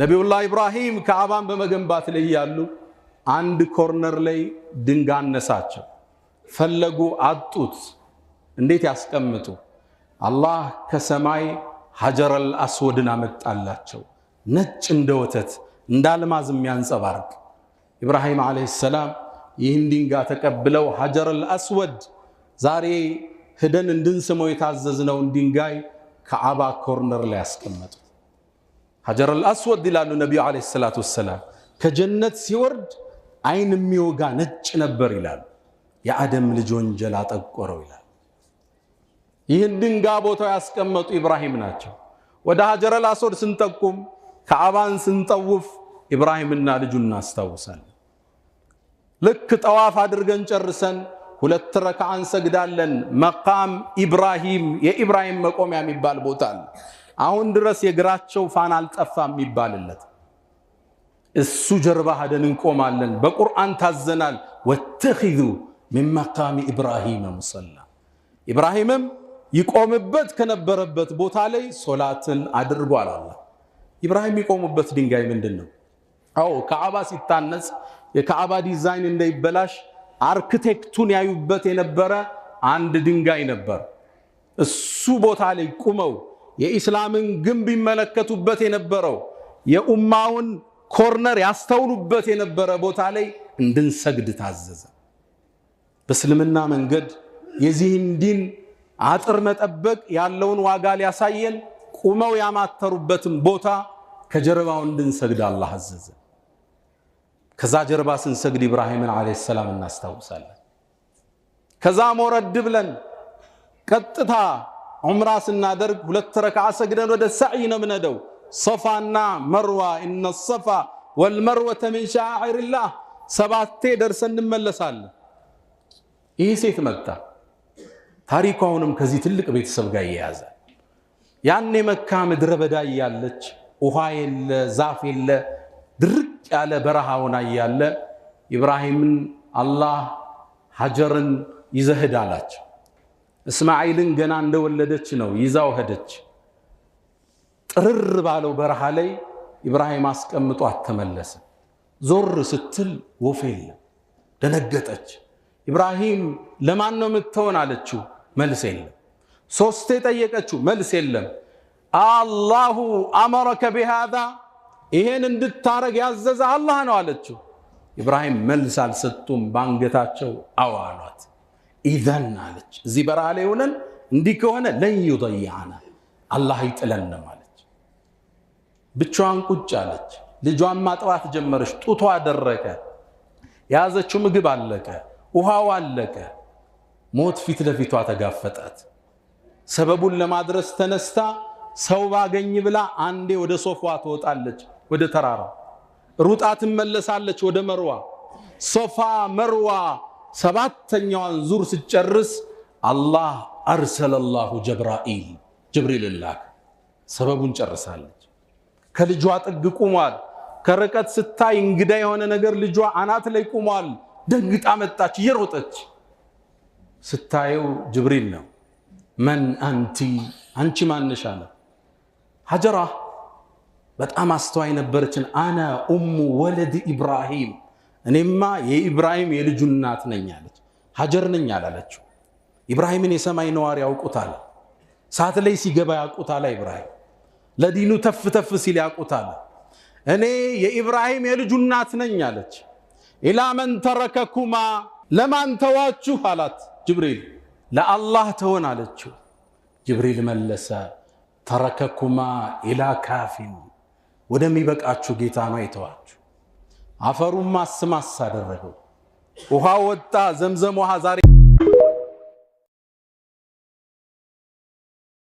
ነቢዩላህ ኢብራሂም ከዓባን በመገንባት ላይ ያሉ አንድ ኮርነር ላይ ድንጋይ አነሳቸው። ፈለጉ፣ አጡት። እንዴት ያስቀምጡ? አላህ ከሰማይ ሐጀረል አስወድን አመጣላቸው። ነጭ እንደ ወተት እንደ አልማዝ የሚያንጸባርቅ። ኢብራሂም ዓለይሂ ሰላም ይህን ድንጋይ ተቀብለው ሐጀረል አስወድ ዛሬ ሄደን እንድንስመው የታዘዝነውን ድንጋይ ከዓባ ኮርነር ላይ ያስቀመጡ። ሐጀረል አስወድ ይላሉ ነቢዩ ዓለይሂ ሰላቱ ወሰላም ከጀነት ሲወርድ አይን የሚወጋ ነጭ ነበር ይላሉ። የአደም ልጅ ወንጀል አጠቆረው ይላል። ይህን ድንጋይ ቦታው ያስቀመጡ ኢብራሂም ናቸው። ወደ ሐጀረል አስወድ ስንጠቁም ከዓባን ስንጠውፍ ኢብራሂምና ልጁን እናስታውሳለን። ልክ ጠዋፍ አድርገን ጨርሰን 2 ረክዓ እንሰግዳለን። መቃም ኢብራሂም የኢብራሂም መቆሚያ የሚባል ቦታ አለ። አሁን ድረስ የእግራቸው ፋና አልጠፋም የሚባልለት እሱ ጀርባ ሄደን እንቆማለን። በቁርአን ታዘናል። ወተኺዙ ሚን መቃሚ ኢብራሂም ሙሰላ። ኢብራሂምም ይቆምበት ከነበረበት ቦታ ላይ ሶላትን አድርጓል። አላህ ኢብራሂም ይቆሙበት ድንጋይ ምንድነው? አዎ ከዓባ ሲታነጽ የከዓባ ዲዛይን እንዳይበላሽ አርክቴክቱን ያዩበት የነበረ አንድ ድንጋይ ነበር። እሱ ቦታ ላይ ቁመው የኢስላምን ግንብ ይመለከቱበት የነበረው የኡማውን ኮርነር ያስተውሉበት የነበረ ቦታ ላይ እንድንሰግድ ታዘዘ። በእስልምና መንገድ የዚህን ዲን አጥር መጠበቅ ያለውን ዋጋ ሊያሳየን ቁመው ያማተሩበትን ቦታ ከጀርባው እንድንሰግድ አላህ አዘዘ። ከዛ ጀርባ ስንሰግድ ኢብራሂምን ዓለይሂ ሰላም እናስታውሳለን። ከዛ ወረድ ብለን ቀጥታ ዑምራ ስናደርግ 2 ረክዓ ሰግደን ወደ ሰዕይ ነው የምንሄደው። ሶፋና መርዋ ኢነ ሶፋ ወልመርወተ ሚን ሸዓኢሪላህ 7 ደርሰን እንመለሳለን። ይህ ሴት መጣ። ታሪኳውንም ከዚህ ትልቅ ቤተሰብ ጋር ይያያዘ። ያኔ መካ ምድረ በዳ ያለች ውሃ የለ ዛፍ የለ ድርቅ ያለ በረሃ ሆና ያለ ኢብራሂምን አላህ ሐጀርን ይዘህድ አላቸው። እስማኤልን ገና እንደወለደች ነው ይዛው ሄደች። ጥርር ባለው በረሃ ላይ ኢብራሂም አስቀምጦ አተመለሰ። ዞር ስትል ወፍ የለም። ደነገጠች። ኢብራሂም ለማን ነው የምትሆን አለችው። መልስ የለም። 3 ጠየቀችው። መልስ የለም። አላሁ አመረከ ቢሃዛ ይሄን እንድታረግ ያዘዘ አላህ ነው አለችው። ኢብራሂም መልስ አልሰጡም። ባንገታቸው አዋሏት። ኢዘን አለች እዚህ በረሃ ላይ ሆነን እንዲህ ከሆነ ለን ይضيعنا አላህ ይጥለንም አለች። ብቻዋን ቁጭ አለች። ልጇን ማጥባት ጀመረች። ጡቷ ደረቀ። የያዘችው ምግብ አለቀ። ውሃው አለቀ። ሞት ፊት ለፊቷ ተጋፈጣት። ሰበቡን ለማድረስ ተነስታ ሰው ባገኝ ብላ አንዴ ወደ ሶፋ ትወጣለች፣ ወደ ተራራ ሩጣ ትመለሳለች፣ ወደ መርዋ። ሶፋ መርዋ 7ኛዋን ዙር ሲጨርስ አላህ አርሰለላሁ ጅብሪል ላከ። ሰበቡን ጨርሳለች። ከልጇ ጥግ ቁሟል። ከርቀት ስታይ እንግዳ የሆነ ነገር ልጇ አናት ላይ ቁሟል። ደንግጣ መጣች እየሮጠች። ስታየው ጅብሪል ነው። መን አንቲ አንቺ ማንሽ አለ። ሐጀራ በጣም አስተዋይ ነበረችን። አና ኡሙ ወለድ ኢብራሂም እኔማ የኢብራሂም የልጁ እናት ነኝ አለች። ሐጀር ነኝ አላለችው። ኢብራሂምን የሰማይ ነዋሪ ያውቁታል። ሰዓት ላይ ሲገባ ያውቁታል። ኢብራሂም ለዲኑ ተፍ ተፍ ሲል ያውቁታል። እኔ የኢብራሂም የልጁ እናት ነኝ አለች። ኢላ መን ተረከኩማ ለማን ተዋችሁ አላት ጅብሪል። ለአላህ ተወን አለችው። ጅብሪል መለሰ ተረከኩማ ኢላ ካፊን ወደሚበቃችሁ ጌታ ነው የተዋችሁ። አፈሩን ማስማስ አደረገው። ውሃ ወጣ። ዘምዘም ውሃ ዛሬ